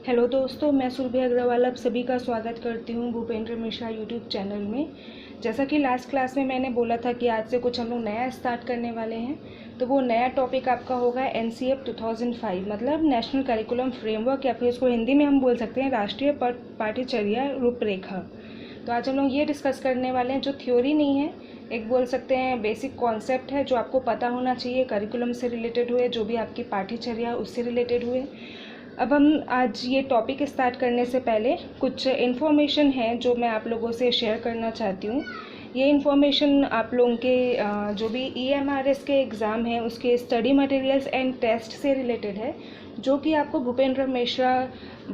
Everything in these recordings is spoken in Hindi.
हेलो दोस्तों, मैं सुरभि अग्रवाल आप सभी का स्वागत करती हूँ भूपेंद्र मिश्रा यूट्यूब चैनल में। जैसा कि लास्ट क्लास में मैंने बोला था कि आज से कुछ हम लोग नया स्टार्ट करने वाले हैं, तो वो नया टॉपिक आपका होगा एनसीएफ 2005, मतलब नेशनल करिकुलम फ्रेमवर्क, या फिर इसको हिंदी में हम बोल सकते हैं राष्ट्रीय पाठ्यचर्या रूपरेखा। तो आज हम लोग ये डिस्कस करने वाले हैं जो थ्योरी नहीं है, एक बोल सकते हैं बेसिक कॉन्सेप्ट है जो आपको पता होना चाहिए, करिकुलम से रिलेटेड हुए, जो भी आपकी पाठ्यचर्या उससे रिलेटेड हुए। अब हम आज ये टॉपिक स्टार्ट करने से पहले कुछ इन्फॉर्मेशन है जो मैं आप लोगों से शेयर करना चाहती हूँ। ये इन्फॉर्मेशन आप लोगों के जो भी ईएमआरएस के एग्ज़ाम हैं उसके स्टडी मटेरियल्स एंड टेस्ट से रिलेटेड है, जो कि आपको भूपेंद्र मिश्रा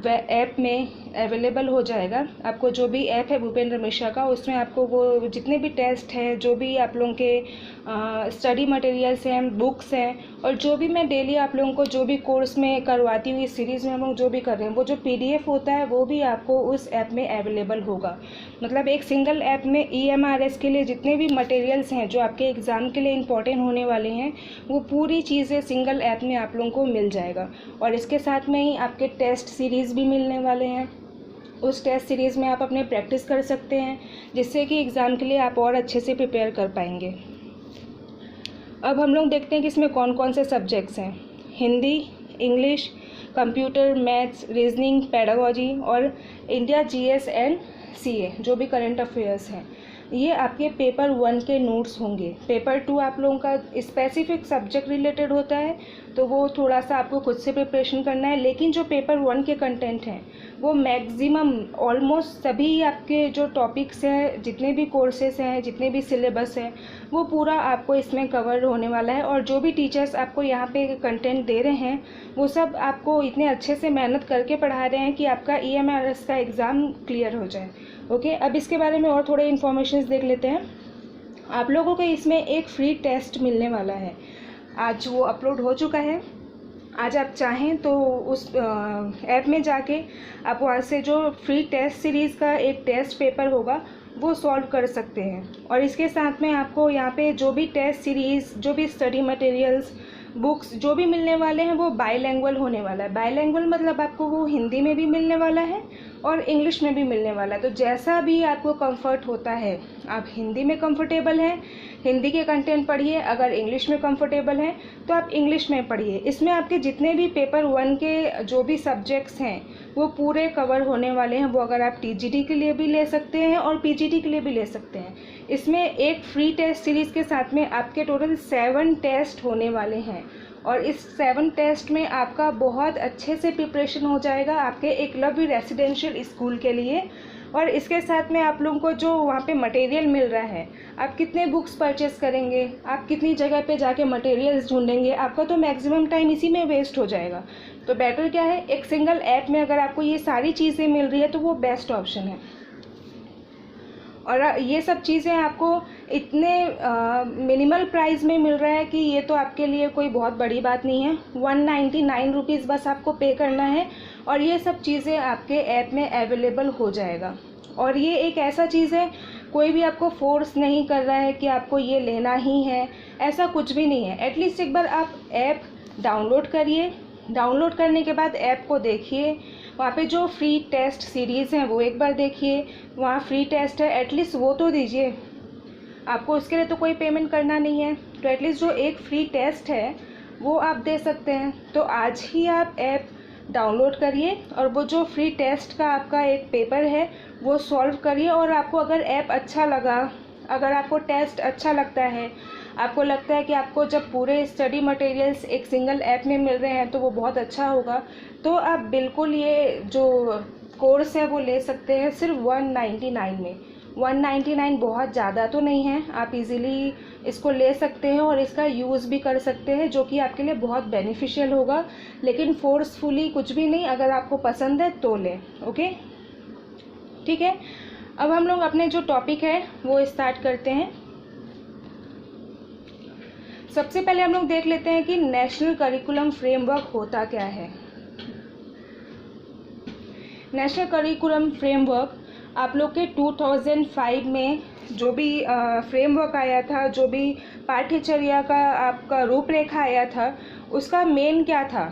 ऐप में अवेलेबल हो जाएगा। आपको जो भी ऐप है भूपेंद्र मिश्रा का, उसमें आपको वो जितने भी टेस्ट हैं, जो भी आप लोगों के स्टडी मटेरियल्स हैं, बुक्स हैं, और जो भी मैं डेली आप लोगों को जो भी कोर्स में करवाती हुई सीरीज़ में हम लोग जो भी कर रहे हैं, वो जो पीडीएफ होता है वो भी आपको उस ऐप में अवेलेबल होगा। मतलब एक सिंगल ऐप में ईएमआरएस के लिए जितने भी मटेरियल्स हैं जो आपके एग्ज़ाम के लिए इम्पॉर्टेंट होने वाले हैं, वो पूरी चीज़ें सिंगल ऐप में आप लोगों को मिल जाएगा। और इसके साथ में ही आपके टेस्ट सीरीज़ भी मिलने वाले हैं। उस टेस्ट सीरीज़ में आप अपने प्रैक्टिस कर सकते हैं, जिससे कि एग्ज़ाम के लिए आप और अच्छे से प्रिपेयर कर पाएंगे। अब हम लोग देखते हैं कि इसमें कौन कौन से सब्जेक्ट्स हैं। Hindi, English, computer, maths, reasoning, pedagogy और इंडिया जीएस एंड सीए, जो भी करंट अफेयर्स हैं, ये आपके पेपर 1 के नोट्स होंगे। पेपर 2 आप लोगों का स्पेसिफिक सब्जेक्ट रिलेटेड होता है, तो वो थोड़ा सा आपको खुद से प्रिपरेशन करना है। लेकिन जो पेपर 1 के कंटेंट हैं वो मैक्सिमम ऑलमोस्ट सभी आपके जो टॉपिक्स हैं, जितने भी कोर्सेज हैं, जितने भी सिलेबस हैं, वो पूरा आपको इसमें कवर होने वाला है। और जो भी टीचर्स आपको यहाँ पे कंटेंट दे रहे हैं, वो सब आपको इतने अच्छे से मेहनत करके पढ़ा रहे हैं कि आपका ईएमआरएस का एग्ज़ाम क्लियर हो जाए। ओके, अब इसके बारे में और थोड़े इन्फॉर्मेशन देख लेते हैं। आप लोगों को इसमें एक फ्री टेस्ट मिलने वाला है, आज वो अपलोड हो चुका है। आज आप चाहें तो उस ऐप में जाके आप वहाँ से जो फ्री टेस्ट सीरीज़ का एक टेस्ट पेपर होगा वो सॉल्व कर सकते हैं। और इसके साथ में आपको यहाँ पे जो भी टेस्ट सीरीज़, जो भी स्टडी मटेरियल्स, बुक्स जो भी मिलने वाले हैं वो बाईलैंग्वेज होने वाला है। बाईलैंग्वेज मतलब आपको वो हिंदी में भी मिलने वाला है और इंग्लिश में भी मिलने वाला है। तो जैसा भी आपको कंफर्ट होता है, आप हिंदी में कंफर्टेबल हैं हिंदी के कंटेंट पढ़िए, अगर इंग्लिश में कंफर्टेबल हैं तो आप इंग्लिश में पढ़िए। इसमें आपके जितने भी पेपर 1 के जो भी सब्जेक्ट्स हैं वो पूरे कवर होने वाले हैं। वो अगर आप टीजीटी के लिए भी ले सकते हैं और पीजीटी के लिए भी ले सकते हैं। इसमें एक फ्री टेस्ट सीरीज़ के साथ में आपके टोटल 7 टेस्ट होने वाले हैं, और इस 7 टेस्ट में आपका बहुत अच्छे से प्रिपरेशन हो जाएगा आपके एकलव्य रेसिडेंशियल स्कूल के लिए। और इसके साथ में आप लोगों को जो वहाँ पे मटेरियल मिल रहा है, आप कितने बुक्स परचेस करेंगे, आप कितनी जगह पे जाके मटेरियल्स ढूंढेंगे, आपका तो मैक्सिमम टाइम इसी में वेस्ट हो जाएगा। तो बेटर क्या है, एक सिंगल ऐप में अगर आपको ये सारी चीज़ें मिल रही है तो वो बेस्ट ऑप्शन है। और ये सब चीज़ें आपको इतने मिनिमल प्राइस में मिल रहा है कि ये तो आपके लिए कोई बहुत बड़ी बात नहीं है। 199 रुपीज़ बस आपको पे करना है और ये सब चीज़ें आपके ऐप में अवेलेबल हो जाएगा। और ये एक ऐसा चीज़ है, कोई भी आपको फोर्स नहीं कर रहा है कि आपको ये लेना ही है, ऐसा कुछ भी नहीं है। एटलीस्ट एक बार आप ऐप डाउनलोड करिए, डाउनलोड करने के बाद ऐप को देखिए, वहाँ पे जो फ्री टेस्ट सीरीज़ हैं वो एक बार देखिए, वहाँ फ्री टेस्ट है, एटलीस्ट वो तो दीजिए। आपको उसके लिए तो कोई पेमेंट करना नहीं है, तो एटलीस्ट जो एक फ्री टेस्ट है वो आप दे सकते हैं। तो आज ही आप ऐप डाउनलोड करिए और वो जो फ्री टेस्ट का आपका एक पेपर है वो सॉल्व करिए। और आपको अगर ऐप अच्छा लगा, अगर आपको टेस्ट अच्छा लगता है, आपको लगता है कि आपको जब पूरे स्टडी मटेरियल्स एक सिंगल ऐप में मिल रहे हैं तो वो बहुत अच्छा होगा, तो आप बिल्कुल ये जो कोर्स है वो ले सकते हैं सिर्फ 199 में। 199 बहुत ज़्यादा तो नहीं है, आप इजीली इसको ले सकते हैं और इसका यूज़ भी कर सकते हैं, जो कि आपके लिए बहुत बेनिफिशियल होगा। लेकिन फोर्सफुली कुछ भी नहीं, अगर आपको पसंद है तो लें। ओके, ठीक है। अब हम लोग अपने जो टॉपिक है वो स्टार्ट करते हैं। सबसे पहले हम लोग देख लेते हैं कि नेशनल करिकुलम फ्रेमवर्क होता क्या है। नेशनल करिकुलम फ्रेमवर्क आप लोग के 2005 में जो भी फ्रेमवर्क आया था, जो भी पाठ्यचर्या का आपका रूपरेखा आया था, उसका मेन क्या था,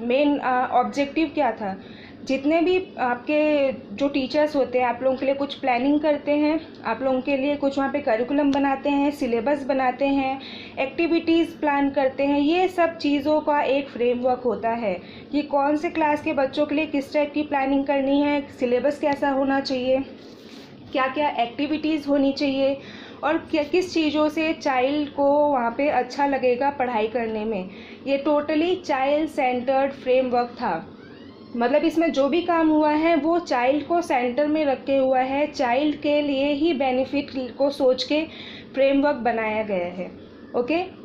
मेन ऑब्जेक्टिव क्या था जितने भी आपके जो टीचर्स होते हैं आप लोगों के लिए कुछ प्लानिंग करते हैं, आप लोगों के लिए कुछ वहाँ पे करिकुलम बनाते हैं, सिलेबस बनाते हैं, एक्टिविटीज़ प्लान करते हैं, ये सब चीज़ों का एक फ्रेमवर्क होता है कि कौन से क्लास के बच्चों के लिए किस टाइप की प्लानिंग करनी है, सिलेबस कैसा होना चाहिए, क्या क्या एक्टिविटीज़ होनी चाहिए और क्या किस चीज़ों से चाइल्ड को वहाँ पे अच्छा लगेगा पढ़ाई करने में। ये टोटली चाइल्ड सेंटर्ड फ्रेमवर्क था। मतलब इसमें जो भी काम हुआ है वो चाइल्ड को सेंटर में रखे हुआ है, चाइल्ड के लिए ही बेनिफिट को सोच के फ्रेमवर्क बनाया गया है। ओके,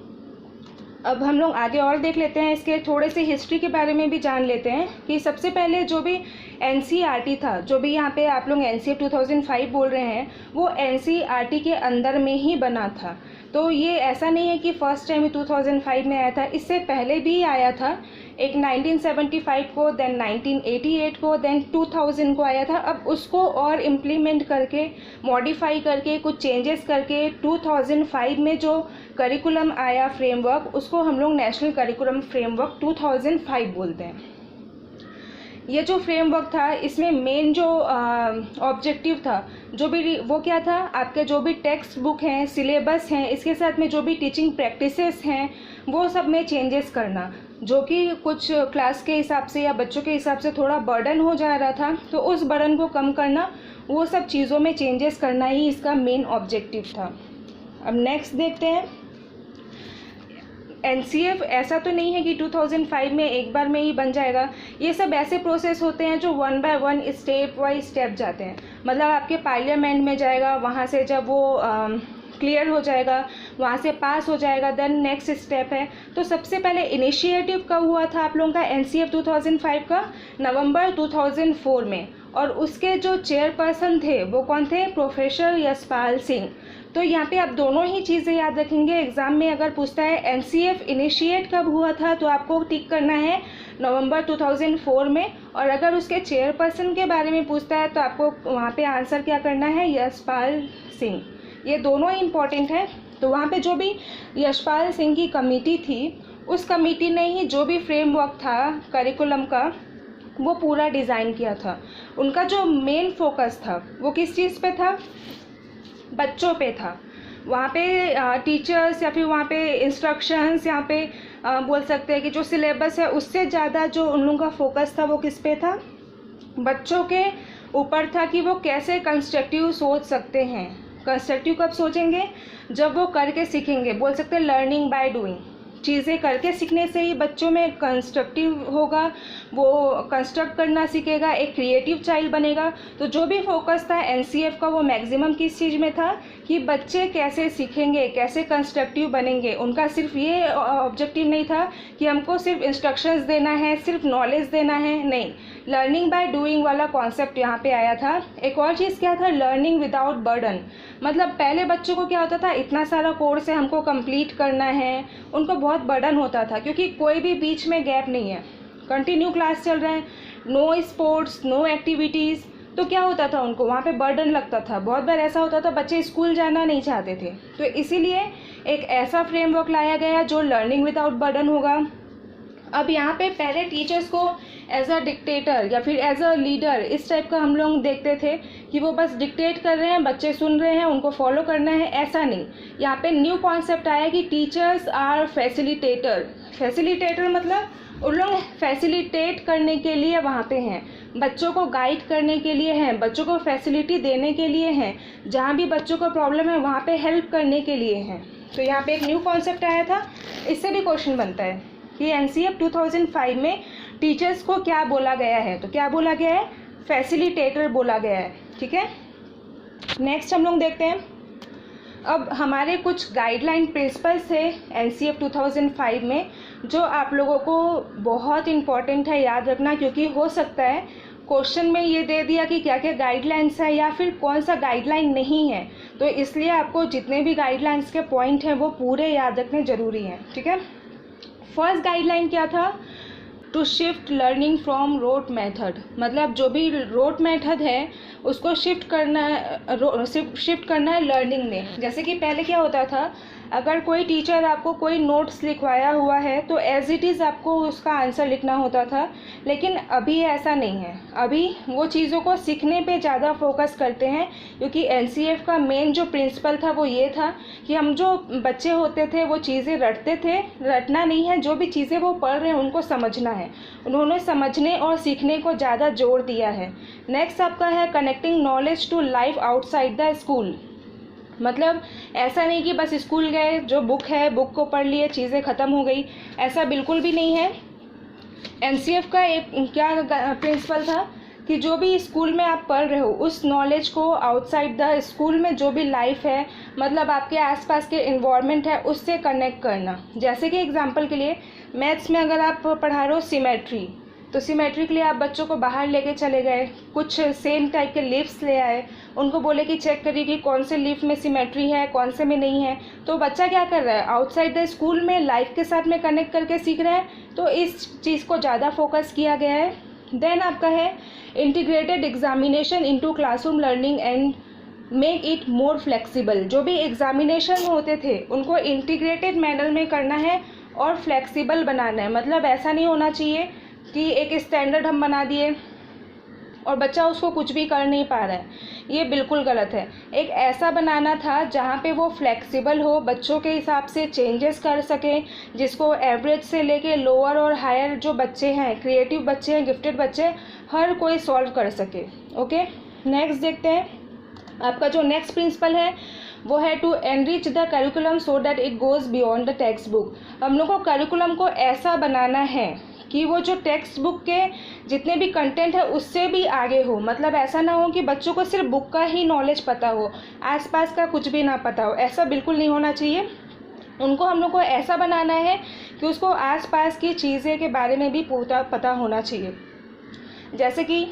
अब हम लोग आगे और देख लेते हैं, इसके थोड़े से हिस्ट्री के बारे में भी जान लेते हैं कि सबसे पहले जो भी एनसीईआरटी था, जो भी यहाँ पे आप लोग एनसीईआरटी 2005 बोल रहे हैं, वो एनसीईआरटी के अंदर में ही बना था। तो ये ऐसा नहीं है कि फ़र्स्ट टाइम 2005 में आया था, इससे पहले भी आया था, एक 1975 को, देन 1988 को, देन 2000 को आया था। अब उसको और इम्प्लीमेंट करके, मॉडिफाई करके, कुछ चेंजेस करके 2005 में जो करिकुलम आया फ्रेमवर्क, उसको हम लोग नेशनल करिकुलम फ्रेमवर्क 2005 बोलते हैं। ये जो फ्रेमवर्क था, इसमें मेन जो ऑब्जेक्टिव था, जो भी वो क्या था, आपके जो भी टेक्स्ट बुक हैं, सिलेबस हैं, इसके साथ में जो भी टीचिंग प्रैक्टिसेस हैं, वो सब में चेंजेस करना, जो कि कुछ क्लास के हिसाब से या बच्चों के हिसाब से थोड़ा बर्डन हो जा रहा था, तो उस बर्डन को कम करना, वो सब चीज़ों में चेंजेस करना ही इसका मेन ऑब्जेक्टिव था। अब नेक्स्ट देखते हैं, एनसीएफ ऐसा तो नहीं है कि 2005 में एक बार में ही बन जाएगा। ये सब ऐसे प्रोसेस होते हैं जो 1 बाय 1 स्टेप बाय स्टेप जाते हैं। मतलब आपके पार्लियामेंट में जाएगा, वहाँ से जब वो क्लियर हो जाएगा, वहाँ से पास हो जाएगा, देन नेक्स्ट स्टेप है। तो सबसे पहले इनिशिएटिव कब हुआ था आप लोगों का एनसीएफ 2005 का? नवंबर 2004 में। और उसके जो चेयरपर्सन थे वो कौन थे? प्रोफेसर यशपाल सिंह। तो यहाँ पे आप दोनों ही चीज़ें याद रखेंगे। एग्ज़ाम में अगर पूछता है एनसीएफ इनिशिएट कब हुआ था, तो आपको टिक करना है नवंबर 2004 में। और अगर उसके चेयरपर्सन के बारे में पूछता है तो आपको वहाँ पे आंसर क्या करना है? यशपाल सिंह। ये दोनों ही इम्पॉर्टेंट है। तो वहाँ पे जो भी यशपाल सिंह की कमेटी थी, उस कमेटी ने ही जो भी फ्रेमवर्क था करिकुलम का, वो पूरा डिज़ाइन किया था। उनका जो मेन फोकस था वो किस चीज़ पे था? बच्चों पे था। वहाँ पे टीचर्स या फिर वहाँ पे इंस्ट्रक्शंस, यहाँ पे बोल सकते हैं कि जो सिलेबस है उससे ज़्यादा जो उन लोगों का फोकस था वो किस पे था? बच्चों के ऊपर था कि वो कैसे कंस्ट्रक्टिव सोच सकते हैं। कंस्ट्रक्टिव कब सोचेंगे? जब वो करके सीखेंगे। बोल सकते हैं लर्निंग बाय डूइंग। चीज़ें करके सीखने से ही बच्चों में कंस्ट्रक्टिव होगा, वो कंस्ट्रक्ट करना सीखेगा, एक क्रिएटिव चाइल्ड बनेगा। तो जो भी फोकस था एनसीएफ का, वो मैक्सिमम किस चीज़ में था कि बच्चे कैसे सीखेंगे, कैसे कंस्ट्रक्टिव बनेंगे। उनका सिर्फ ये ऑब्जेक्टिव नहीं था कि हमको सिर्फ इंस्ट्रक्शंस देना है, सिर्फ नॉलेज देना है, नहीं। लर्निंग बाय डूइंग वाला कॉन्सेप्ट यहाँ पे आया था। एक और चीज़ क्या था? Learning without burden. मतलब पहले बच्चों को क्या होता था, इतना सारा कोर्स है हमको कंप्लीट करना है, उनको बहुत बर्डन होता था क्योंकि कोई भी बीच में गैप नहीं है, कंटिन्यू क्लास चल रहा है, नो स्पोर्ट्स, नो एक्टिविटीज़। तो क्या होता था, उनको वहाँ पे बर्डन लगता था। बहुत बार ऐसा होता था बच्चे स्कूल जाना नहीं चाहते थे। तो इसीलिए एक ऐसा फ्रेमवर्क लाया गया जो लर्निंग विदाउट बर्डन होगा। अब यहाँ पे पहले टीचर्स को एज अ डिक्टेटर या फिर एज अ लीडर इस टाइप का हम लोग देखते थे कि वो बस डिक्टेट कर रहे हैं, बच्चे सुन रहे हैं, उनको फॉलो करना है, ऐसा नहीं। यहाँ पे न्यू कॉन्सेप्ट आया कि टीचर्स आर फैसिलिटेटर। फैसिलिटेटर मतलब उन लोग फैसिलिटेट करने के लिए वहाँ पे हैं, बच्चों को गाइड करने के लिए हैं, बच्चों को फैसिलिटी देने के लिए हैं, जहाँ भी बच्चों को प्रॉब्लम है वहाँ पे हेल्प करने के लिए हैं। तो यहाँ पे एक न्यू कॉन्सेप्ट आया था। इससे भी क्वेश्चन बनता है कि एनसीएफ 2005 में टीचर्स को क्या बोला गया है? तो क्या बोला गया है? फैसिलिटेटर बोला गया है। ठीक है, नेक्स्ट हम लोग देखते हैं। अब हमारे कुछ गाइडलाइन प्रिंसिपल्स थे एनसीएफ 2005 में, जो आप लोगों को बहुत इम्पॉर्टेंट है याद रखना, क्योंकि हो सकता है क्वेश्चन में ये दे दिया कि क्या क्या गाइडलाइंस है या फिर कौन सा गाइडलाइन नहीं है। तो इसलिए आपको जितने भी गाइडलाइंस के पॉइंट हैं वो पूरे याद रखने ज़रूरी हैं। ठीक है, फर्स्ट गाइडलाइन क्या था? To shift learning from rote method. मतलब जो भी रोट मेथड है उसको शिफ्ट करना है लर्निंग में। जैसे कि पहले क्या होता था, अगर कोई टीचर आपको कोई नोट्स लिखवाया हुआ है तो एज इट इज़ आपको उसका आंसर लिखना होता था, लेकिन अभी ऐसा नहीं है। अभी वो चीज़ों को सीखने पे ज़्यादा फोकस करते हैं, क्योंकि एनसीएफ का मेन जो प्रिंसिपल था वो ये था कि हम जो बच्चे होते थे वो चीज़ें रटते थे, रटना नहीं है, जो भी चीज़ें वो पढ़ रहे हैं उनको समझना है। उन्होंने समझने और सीखने को ज़्यादा जोर दिया है। नेक्स्ट आपका है connecting knowledge to life outside the school. मतलब ऐसा नहीं कि बस स्कूल गए, जो बुक है बुक को पढ़ लिए, चीज़ें ख़त्म हो गई, ऐसा बिल्कुल भी नहीं है। एनसीएफ का एक क्या प्रिंसिपल था कि जो भी स्कूल में आप पढ़ रहे हो उस नॉलेज को आउटसाइड द स्कूल में जो भी लाइफ है, मतलब आपके आसपास के इन्वायरमेंट है, उससे कनेक्ट करना। जैसे कि एग्जांपल के लिए मैथ्स में अगर आप पढ़ा रहे हो सिमेट्री, तो सिमेट्री के लिए आप बच्चों को बाहर लेके चले गए, कुछ सेम टाइप के लीव्स ले आए, उनको बोले कि चेक करिए कि कौन से लीफ में सिमेट्री है, कौन से में नहीं है। तो बच्चा क्या कर रहा है, आउटसाइड द स्कूल में लाइफ के साथ में कनेक्ट करके सीख रहा है, तो इस चीज़ को ज़्यादा फोकस किया गया है। देन आपका है integrated examination into classroom learning and make it more flexible. जो भी एग्जामिनेशन होते थे उनको इंटीग्रेटेड मैनर में करना है और फ्लेक्सिबल बनाना है। मतलब ऐसा नहीं होना चाहिए कि एक स्टैंडर्ड हम बना दिए और बच्चा उसको कुछ भी कर नहीं पा रहा है, ये बिल्कुल गलत है। एक ऐसा बनाना था जहाँ पे वो फ्लेक्सिबल हो, बच्चों के हिसाब से चेंजेस कर सके, जिसको एवरेज से लेके लोअर और हायर जो बच्चे हैं, क्रिएटिव बच्चे हैं, गिफ्टेड बच्चे, हर कोई सॉल्व कर सके। ओके, नेक्स्ट देखते हैं। आपका जो नेक्स्ट प्रिंसिपल है वो है to enrich the curriculum so that it goes beyond the text book. हम लोग को करिकुलम को ऐसा बनाना है कि वो जो टेक्स्ट बुक के जितने भी कंटेंट है उससे भी आगे हो। मतलब ऐसा ना हो कि बच्चों को सिर्फ बुक का ही नॉलेज पता हो, आसपास का कुछ भी ना पता हो, ऐसा बिल्कुल नहीं होना चाहिए। उनको हम लोग को ऐसा बनाना है कि उसको आसपास की चीज़ें के बारे में भी पूरा पता होना चाहिए। जैसे कि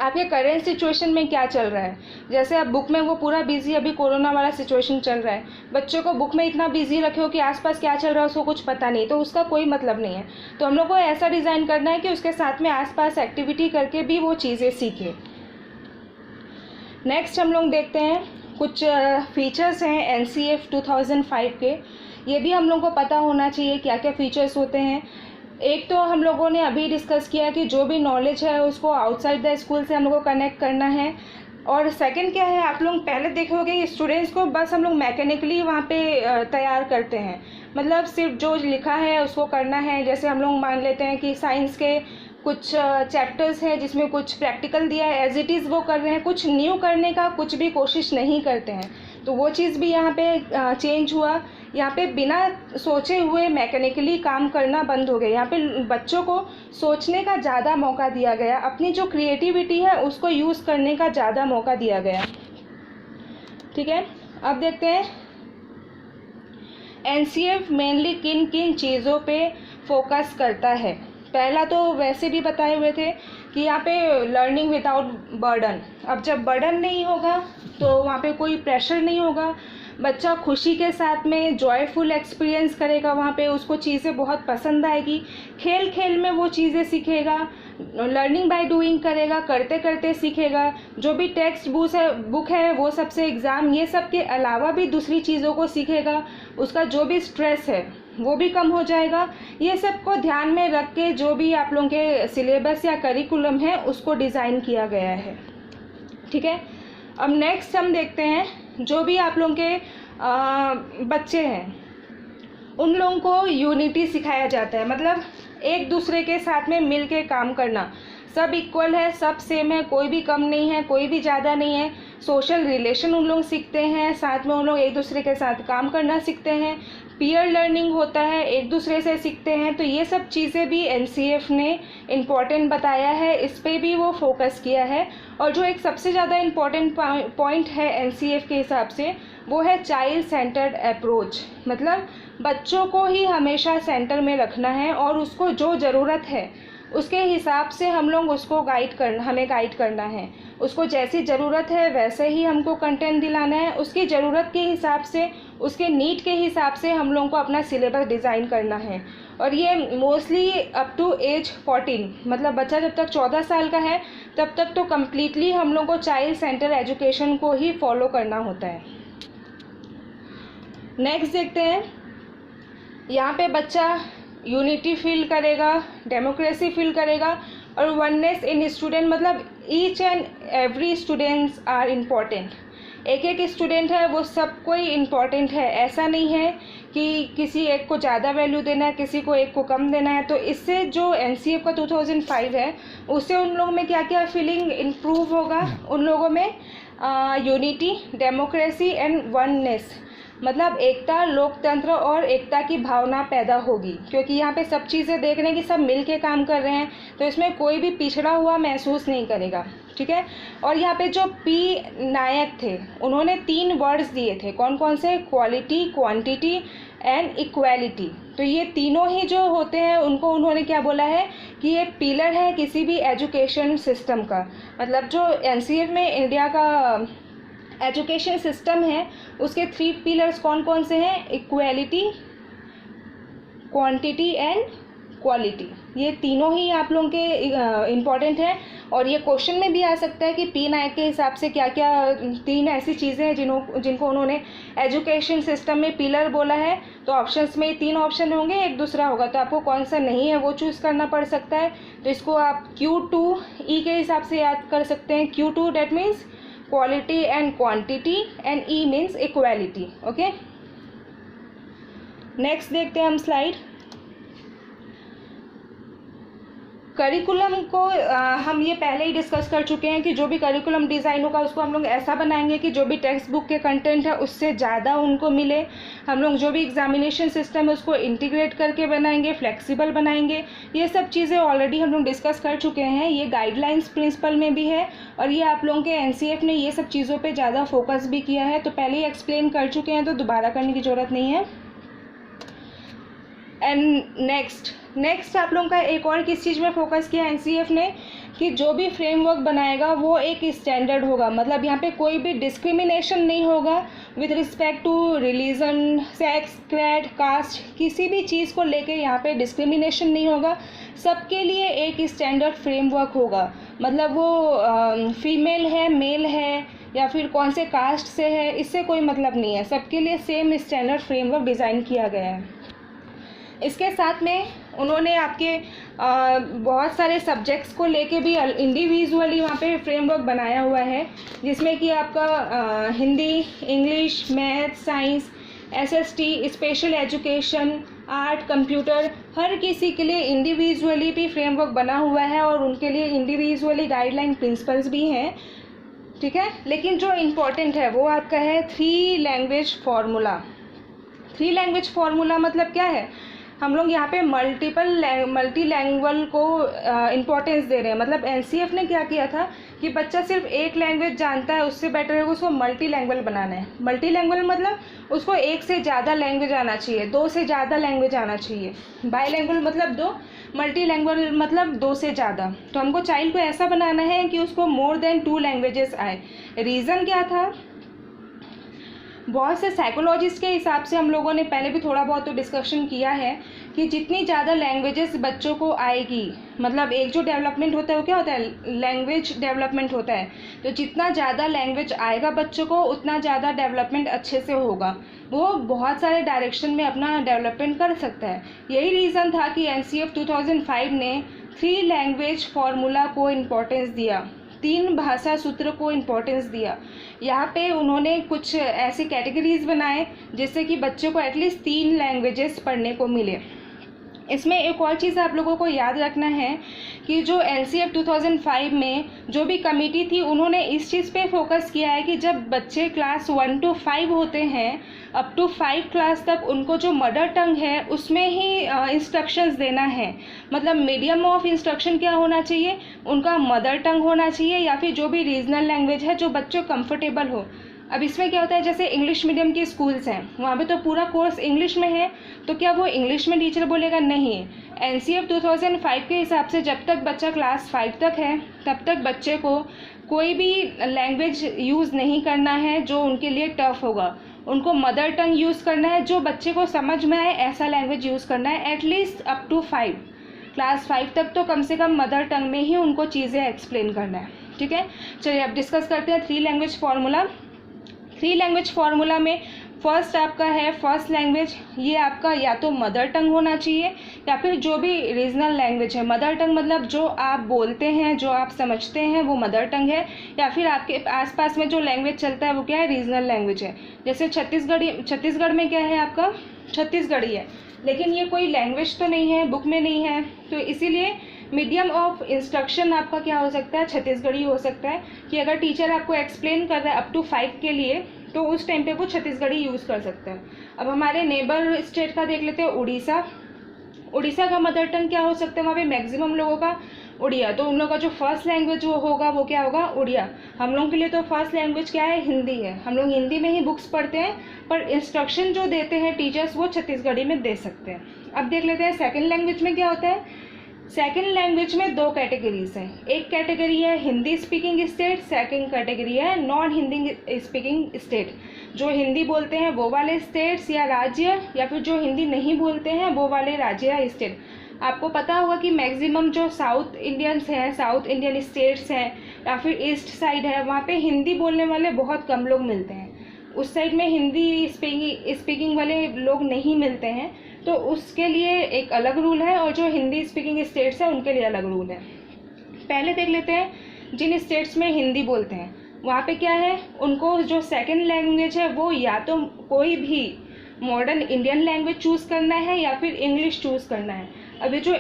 आपके करेंट सिचुएशन में क्या चल रहा है, जैसे अब बुक में वो पूरा बिजी, अभी कोरोना वाला सिचुएशन चल रहा है, बच्चों को बुक में इतना बिजी रखे हो कि आसपास क्या चल रहा है उसको कुछ पता नहीं, तो उसका कोई मतलब नहीं है। तो हम लोग को ऐसा डिज़ाइन करना है कि उसके साथ में आसपास एक्टिविटी करके भी वो चीज़ें सीखे। नेक्स्ट हम लोग देखते हैं कुछ फीचर्स हैं एनसीएफ 2005 के, ये भी हम लोग को पता होना चाहिए क्या क्या फ़ीचर्स होते हैं। एक तो हम लोगों ने अभी डिस्कस किया कि जो भी नॉलेज है उसको आउटसाइड द स्कूल से हम लोग को कनेक्ट करना है। और सेकंड क्या है, आप लोग पहले देखे होंगे कि स्टूडेंट्स को बस हम लोग मैकेनिकली वहाँ पे तैयार करते हैं, मतलब सिर्फ जो लिखा है उसको करना है। जैसे हम लोग मान लेते हैं कि साइंस के कुछ चैप्टर्स हैं जिसमें कुछ प्रैक्टिकल दिया है, एज इट इज़ वो कर रहे हैं, कुछ न्यू करने का कुछ भी कोशिश नहीं करते हैं। तो वो चीज़ भी यहाँ पे चेंज हुआ। यहाँ पे बिना सोचे हुए मैकेनिकली काम करना बंद हो गया। यहाँ पे बच्चों को सोचने का ज़्यादा मौका दिया गया, अपनी जो क्रिएटिविटी है उसको यूज़ करने का ज़्यादा मौका दिया गया। ठीक है, अब देखते हैं एनसीएफ मेनली किन किन चीज़ों पे फोकस करता है। पहला तो वैसे भी बताए हुए थे कि यहाँ पे लर्निंग विदाउट बर्डन। अब जब बर्डन नहीं होगा तो वहाँ पे कोई प्रेशर नहीं होगा, बच्चा खुशी के साथ में जॉयफुल एक्सपीरियंस करेगा, वहाँ पे उसको चीज़ें बहुत पसंद आएगी, खेल खेल में वो चीज़ें सीखेगा, लर्निंग बाय डूइंग करेगा, करते करते सीखेगा। जो भी टेक्स्ट बुक है वो सबसे एग्ज़ाम ये सब के अलावा भी दूसरी चीज़ों को सीखेगा, उसका जो भी स्ट्रेस है वो भी कम हो जाएगा। ये सब को ध्यान में रख के जो भी आप लोगों के सिलेबस या करिकुलम है उसको डिज़ाइन किया गया है। ठीक है, अब नेक्स्ट हम देखते हैं जो भी आप लोगों के बच्चे हैं उन लोगों को यूनिटी सिखाया जाता है। मतलब एक दूसरे के साथ में मिल के काम करना, सब इक्वल है, सब सेम है, कोई भी कम नहीं है, कोई भी ज़्यादा नहीं है। सोशल रिलेशन उन लोग सीखते हैं, साथ में उन लोग एक दूसरे के साथ काम करना सीखते हैं, पीयर लर्निंग होता है, एक दूसरे से सीखते हैं। तो ये सब चीज़ें भी एनसीएफ ने इम्पॉर्टेंट बताया है, इस पर भी वो फोकस किया है। और जो एक सबसे ज़्यादा इम्पॉर्टेंट पॉइंट है एनसीएफ के हिसाब से वो है चाइल्ड सेंटर्ड अप्रोच। मतलब बच्चों को ही हमेशा सेंटर में रखना है और उसको जो ज़रूरत है उसके हिसाब से हम लोग उसको हमें गाइड करना है। उसको जैसी ज़रूरत है वैसे ही हमको कंटेंट दिलाना है, उसकी ज़रूरत के हिसाब से, उसके नीड के हिसाब से हम लोगों को अपना सिलेबस डिज़ाइन करना है। और ये मोस्टली अप टू एज 14, मतलब बच्चा जब तक 14 साल का है तब तक तो कम्प्लीटली हम लोग को चाइल्ड सेंटर एजुकेशन को ही फॉलो करना होता है। नेक्स्ट देखते हैं, यहाँ पे बच्चा यूनिटी फील करेगा, डेमोक्रेसी फील करेगा और वननेस इन स्टूडेंट, मतलब each and every students are important. एक एक स्टूडेंट है वो सब कोई इम्पॉर्टेंट है, ऐसा नहीं है कि किसी एक को ज़्यादा वैल्यू देना है, किसी को एक को कम देना है। तो इससे जो एनसीएफ का 2005 है उससे उन लोगों में क्या क्या फीलिंग इम्प्रूव होगा, उन लोगों में यूनिटी, डेमोक्रेसी एंड वननेस, मतलब एकता, लोकतंत्र और एकता की भावना पैदा होगी, क्योंकि यहाँ पे सब चीज़ें देख रहे हैं कि सब मिल के काम कर रहे हैं, तो इसमें कोई भी पिछड़ा हुआ महसूस नहीं करेगा। ठीक है। और यहाँ पे जो पी नायक थे उन्होंने 3 वर्ड्स दिए थे, कौन कौन से? Quality, quantity and equality. तो ये तीनों ही जो होते हैं उनको उन्होंने क्या बोला है कि ये पिलर है किसी भी एजुकेशन सिस्टम का। मतलब जो एनसीएफ में इंडिया का एजुकेशन सिस्टम है उसके 3 पिलर्स कौन कौन से हैं? Equality, quantity and quality. ये तीनों ही आप लोगों के इम्पॉर्टेंट है और ये क्वेश्चन में भी आ सकता है कि पी नायक के हिसाब से क्या क्या 3 ऐसी चीज़ें हैं जिनको उन्होंने एजुकेशन सिस्टम में पिलर बोला है। तो ऑप्शंस में 3 ऑप्शन होंगे, एक दूसरा होगा, तो आपको कौन सा नहीं है वो चूज़ करना पड़ सकता है। तो इसको आप Q2E के हिसाब से याद कर सकते हैं। Q2 that means quality and quantity and E means equality. Okay, next देखते हैं हम स्लाइड। करिकुलम को हम ये पहले ही डिस्कस कर चुके हैं कि जो भी करिकुलम डिज़ाइन होगा उसको हम लोग ऐसा बनाएंगे कि जो भी टेक्स्ट बुक के कंटेंट है उससे ज़्यादा उनको मिले। हम लोग जो भी एग्जामिनेशन सिस्टम है उसको इंटीग्रेट करके बनाएंगे, फ्लेक्सिबल बनाएंगे। ये सब चीज़ें ऑलरेडी हम लोग डिस्कस कर चुके हैं, ये गाइडलाइंस प्रिंसिपल में भी है और ये आप लोगों के एनसीएफ ने ये सब चीज़ों पर ज़्यादा फोकस भी किया है, तो पहले ही एक्सप्लेन कर चुके हैं तो दोबारा करने की ज़रूरत नहीं है। एंड नेक्स्ट आप लोगों का एक और किस चीज़ में फोकस किया एनसीएफ ने कि जो भी फ्रेमवर्क बनाएगा वो एक स्टैंडर्ड होगा। मतलब यहाँ पे कोई भी डिस्क्रिमिनेशन नहीं होगा with respect to religion, sex, creed, caste, किसी भी चीज़ को लेके यहाँ पे डिस्क्रिमिनेशन नहीं होगा। सबके लिए एक स्टैंडर्ड फ्रेमवर्क होगा। मतलब वो फीमेल है, मेल है या फिर कौन से कास्ट से है, इससे कोई मतलब नहीं है, सबके लिए सेम स्टैंडर्ड फ्रेमवर्क डिज़ाइन किया गया है। इसके साथ में उन्होंने आपके बहुत सारे सब्जेक्ट्स को लेके भी इंडिविजुअली वहाँ पे फ्रेमवर्क बनाया हुआ है, जिसमें कि आपका Hindi, English, math, science, SST, special education, art, computer, हर किसी के लिए इंडिविजुअली भी फ्रेमवर्क बना हुआ है और उनके लिए इंडिविजुअली गाइडलाइन प्रिंसिपल्स भी हैं। ठीक है, लेकिन जो इम्पोर्टेंट है वो आपका है 3 लैंग्वेज फार्मूला। 3 लैंग्वेज फार्मूला मतलब क्या है? हम लोग यहाँ पे मल्टी लैंग्वेज को इम्पोर्टेंस दे रहे हैं। मतलब एनसीएफ ने क्या किया था कि बच्चा सिर्फ एक लैंग्वेज जानता है उससे बेटर है उसको मल्टी लैंग्वेज बनाना है। मल्टी लैंग्वेज मतलब उसको 1 से ज़्यादा लैंग्वेज आना चाहिए, 2 से ज़्यादा लैंग्वेज आना चाहिए। बाई लैंग्वेज मतलब 2, मल्टी लैंग्वेज मतलब 2 से ज़्यादा। तो हमको चाइल्ड को ऐसा बनाना है कि उसको मोर देन 2 लैंग्वेजेस आए। रीज़न क्या था? बहुत से साइकोलॉजिस्ट के हिसाब से हम लोगों ने पहले भी थोड़ा बहुत तो डिस्कशन किया है कि जितनी ज़्यादा लैंग्वेजेस बच्चों को आएगी, मतलब एक जो डेवलपमेंट होता है वो क्या होता है? लैंग्वेज डेवलपमेंट होता है। तो जितना ज़्यादा लैंग्वेज आएगा बच्चों को उतना ज़्यादा डेवलपमेंट अच्छे से होगा, वो बहुत सारे डायरेक्शन में अपना डेवलपमेंट कर सकता है। यही रीज़न था कि एनसीएफ 2005 ने 3 लैंग्वेज फार्मूला को इम्पोर्टेंस दिया, 3 भाषा सूत्र को इम्पोर्टेंस दिया। यहाँ पे उन्होंने कुछ ऐसी कैटेगरीज बनाए जिससे कि बच्चों को एटलीस्ट 3 लैंग्वेजेस पढ़ने को मिले। इसमें एक और चीज़ आप लोगों को याद रखना है कि जो एनसीएफ 2005 में जो भी कमेटी थी उन्होंने इस चीज़ पे फोकस किया है कि जब बच्चे क्लास 1 to 5 होते हैं, अप टू 5 क्लास तक उनको जो मदर टंग है उसमें ही इंस्ट्रक्शंस देना है। मतलब मीडियम ऑफ इंस्ट्रक्शन क्या होना चाहिए? उनका मदर टंग होना चाहिए या फिर जो भी रीजनल लैंग्वेज है जो बच्चों कंफर्टेबल हो। अब इसमें क्या होता है, जैसे इंग्लिश मीडियम के स्कूल्स हैं वहाँ पे तो पूरा कोर्स इंग्लिश में है, तो क्या वो इंग्लिश में टीचर बोलेगा? नहीं। एनसीएफ 2005 के हिसाब से जब तक बच्चा क्लास 5 तक है तब तक बच्चे को कोई भी लैंग्वेज यूज़ नहीं करना है जो उनके लिए टफ होगा। उनको मदर टंग यूज़ करना है, जो बच्चे को समझ में आए ऐसा लैंग्वेज यूज़ करना है। एटलीस्ट अप टू 5 क्लास 5 तक तो कम से कम मदर टंग में ही उनको चीज़ें एक्सप्लेन करना है। ठीक है, चलिए अब डिस्कस करते हैं 3 लैंग्वेज फार्मूला। 3 लैंग्वेज फार्मूला में फर्स्ट आपका है फर्स्ट लैंग्वेज, ये आपका या तो मदर टंग होना चाहिए या फिर जो भी रीजनल लैंग्वेज है। मदर टंग मतलब जो आप बोलते हैं, जो आप समझते हैं, वो मदर टंग है, या फिर आपके आसपास में जो लैंग्वेज चलता है वो क्या है, रीजनल लैंग्वेज है। जैसे छत्तीसगढ़ में क्या है आपका, छत्तीसगढ़ी है, लेकिन ये कोई लैंग्वेज तो नहीं है, बुक में नहीं है, तो इसीलिए मीडियम ऑफ इंस्ट्रक्शन आपका क्या हो सकता है, छत्तीसगढ़ी हो सकता है। कि अगर टीचर आपको एक्सप्लेन कर रहा है अप टू 5 के लिए, तो उस टाइम पे वो छत्तीसगढ़ी यूज़ कर सकता है। अब हमारे नेबर स्टेट का देख लेते हैं, उड़ीसा। उड़ीसा का मदर टंग क्या हो सकता है, वहाँ पे मैक्सिमम लोगों का उड़िया, तो उन लोगों का जो फर्स्ट लैंग्वेज वो होगा वो क्या होगा, उड़िया। हम लोगों के लिए तो फर्स्ट लैंग्वेज क्या है, हिंदी है, हम लोग हिंदी में ही बुक्स पढ़ते हैं, पर इंस्ट्रक्शन जो देते हैं टीचर्स वो छत्तीसगढ़ी में दे सकते हैं। अब देख लेते हैं सेकेंड लैंग्वेज में क्या होता है। सेकेंड लैंग्वेज में 2 कैटेगरीज हैं, एक कैटेगरी है Hindi speaking state, second category है नॉन हिंदी स्पीकिंग स्टेट। जो हिंदी बोलते हैं वो वाले स्टेट्स या राज्य, या फिर जो हिंदी नहीं बोलते हैं वो वाले राज्य या स्टेट। आपको पता होगा कि मैक्सिमम जो साउथ इंडियंस हैं, साउथ इंडियन स्टेट्स हैं या फिर ईस्ट साइड है, वहाँ पे हिंदी बोलने वाले बहुत कम लोग मिलते हैं। उस साइड में हिंदी स्पीकिंग वाले लोग नहीं मिलते हैं, तो उसके लिए एक अलग रूल है, और जो हिंदी स्पीकिंग स्टेट्स हैं उनके लिए अलग रूल है। पहले देख लेते हैं जिन स्टेट्स में हिंदी बोलते हैं वहाँ पे क्या है, उनको जो सेकंड लैंग्वेज है वो या तो कोई भी मॉडर्न इंडियन लैंग्वेज चूज़ करना है या फिर इंग्लिश चूज़ करना है। अभी जो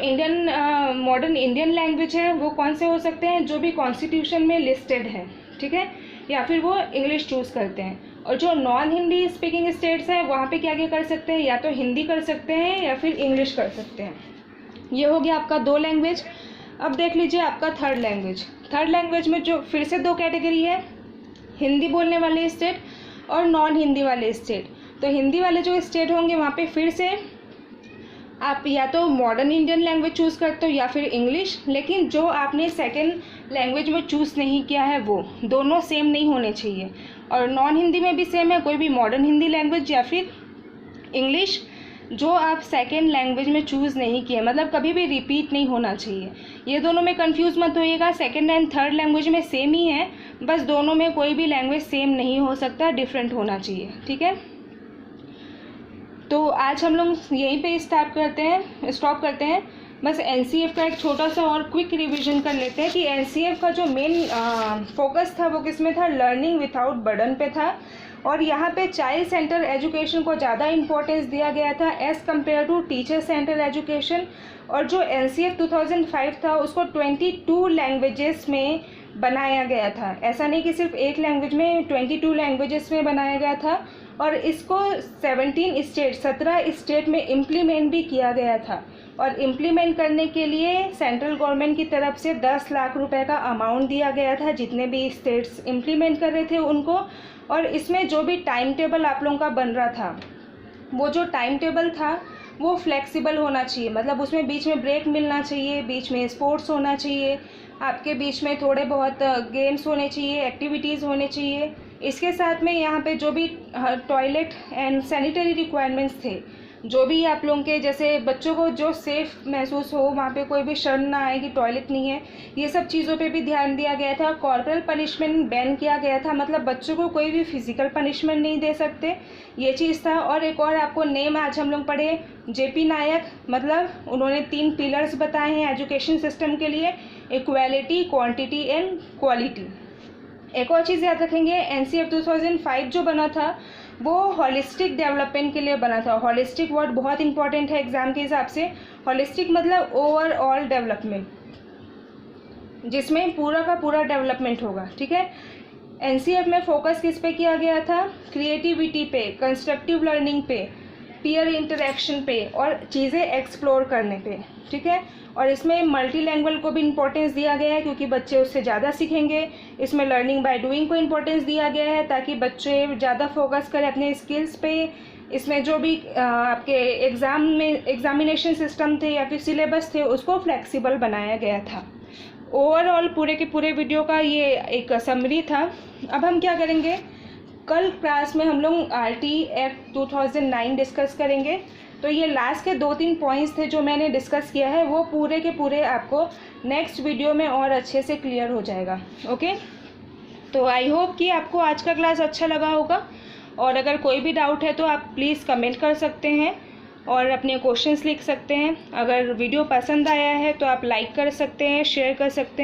मॉडर्न इंडियन लैंग्वेज है वो कौन से हो सकते हैं, जो भी कॉन्स्टिट्यूशन में लिस्टेड है, ठीक है, या फिर वो इंग्लिश चूज़ करते हैं। और जो नॉन हिंदी स्पीकिंग स्टेट्स हैं वहाँ पे क्या क्या कर सकते हैं, या तो हिंदी कर सकते हैं या फिर इंग्लिश कर सकते हैं। ये हो गया आपका 2 लैंग्वेज। अब देख लीजिए आपका थर्ड लैंग्वेज। थर्ड लैंग्वेज में जो फिर से 2 कैटेगरी है, हिंदी बोलने वाले स्टेट और नॉन हिंदी वाले स्टेट। तो हिंदी वाले जो स्टेट होंगे वहाँ पे फिर से आप या तो मॉडर्न इंडियन लैंग्वेज चूज़ करते हो या फिर इंग्लिश, लेकिन जो आपने सेकंड लैंग्वेज में चूज़ नहीं किया है वो दोनों सेम नहीं होने चाहिए। और नॉन हिंदी में भी सेम है, कोई भी मॉडर्न हिंदी लैंग्वेज या फिर इंग्लिश जो आप सेकंड लैंग्वेज में चूज़ नहीं किए, मतलब कभी भी रिपीट नहीं होना चाहिए। ये दोनों में कंफ्यूज मत होइएगा, सेकंड एंड थर्ड लैंग्वेज में सेम ही है, बस दोनों में कोई भी लैंग्वेज सेम नहीं हो सकता, डिफरेंट होना चाहिए, ठीक है। तो आज हम लोग यहीं पे स्टॉप करते हैं। बस एनसीएफ का एक छोटा सा और क्विक रिवीजन कर लेते हैं कि एनसीएफ का जो मेन फोकस था वो किस में था, लर्निंग विदाउट बर्डन पे था। और यहाँ पे चाइल्ड सेंटर एजुकेशन को ज़्यादा इम्पोर्टेंस दिया गया था as compare to teacher center education. और जो एनसीएफ 2005 था उसको 22 लैंग्वेजेस में बनाया गया था, ऐसा नहीं कि सिर्फ एक लैंग्वेज में, 22 लैंग्वेजेस में बनाया गया था। और इसको 17 स्टेट में इम्प्लीमेंट भी किया गया था। और इम्प्लीमेंट करने के लिए सेंट्रल गवर्नमेंट की तरफ से 10 लाख रुपए का अमाउंट दिया गया था, जितने भी स्टेट्स इम्प्लीमेंट कर रहे थे उनको। और इसमें जो भी टाइम टेबल आप लोगों का बन रहा था, वो जो टाइम टेबल था वो फ्लेक्सिबल होना चाहिए, मतलब उसमें बीच में ब्रेक मिलना चाहिए, बीच में स्पोर्ट्स होना चाहिए, आपके बीच में थोड़े बहुत गेम्स होने चाहिए, एक्टिविटीज़ होने चाहिए। इसके साथ में यहाँ पे जो भी टॉयलेट एंड सैनिटरी रिक्वायरमेंट्स थे, जो भी आप लोगों के, जैसे बच्चों को जो सेफ़ महसूस हो, वहाँ पे कोई भी शर्म ना आए कि टॉयलेट नहीं है, ये सब चीज़ों पे भी ध्यान दिया गया था। कॉर्पोरल पनिशमेंट बैन किया गया था, मतलब बच्चों को कोई भी फिजिकल पनिशमेंट नहीं दे सकते, ये चीज़ था। और एक और आपको नेम आज हम लोग पढ़े, जेपी नायक, मतलब उन्होंने 3 पिलर्स बताए हैं एजुकेशन सिस्टम के लिए, इक्वालिटी, क्वांटिटी एंड क्वालिटी। एक और चीज़ याद रखेंगे, एनसीएफ 2005 जो बना था वो हॉलिस्टिक डेवलपमेंट के लिए बना था। हॉलिस्टिक वर्ड बहुत इंपॉर्टेंट है एग्जाम के हिसाब से। हॉलिस्टिक मतलब ओवरऑल डेवलपमेंट, जिसमें पूरा का पूरा डेवलपमेंट होगा, ठीक है। एनसीएफ में फोकस किस पे किया गया था, क्रिएटिविटी पे, कंस्ट्रक्टिव लर्निंग पे, पीयर इंटरेक्शन पे और चीज़ें एक्सप्लोर करने पे, ठीक है। और इसमें मल्टीलैंग्वेज को भी इम्पोर्टेंस दिया गया है क्योंकि बच्चे उससे ज़्यादा सीखेंगे। इसमें लर्निंग बाय डूइंग को इम्पोर्टेंस दिया गया है ताकि बच्चे ज़्यादा फोकस करें अपने स्किल्स पे। इसमें जो भी आपके एग्जामिनेशन सिस्टम थे या फिर सिलेबस थे उसको फ्लेक्सिबल बनाया गया था। ओवरऑल पूरे के पूरे वीडियो का ये एक समरी था। अब हम क्या करेंगे, कल क्लास में हम लोग आरटी एक्ट 2009 डिस्कस करेंगे। तो ये लास्ट के 2-3 पॉइंट्स थे जो मैंने डिस्कस किया है, वो पूरे के पूरे आपको नेक्स्ट वीडियो में और अच्छे से क्लियर हो जाएगा। ओके, तो आई होप कि आपको आज का क्लास अच्छा लगा होगा। और अगर कोई भी डाउट है तो आप प्लीज़ कमेंट कर सकते हैं और अपने क्वेश्चंस लिख सकते हैं। अगर वीडियो पसंद आया है तो आप लाइक कर सकते हैं, शेयर कर सकते हैं।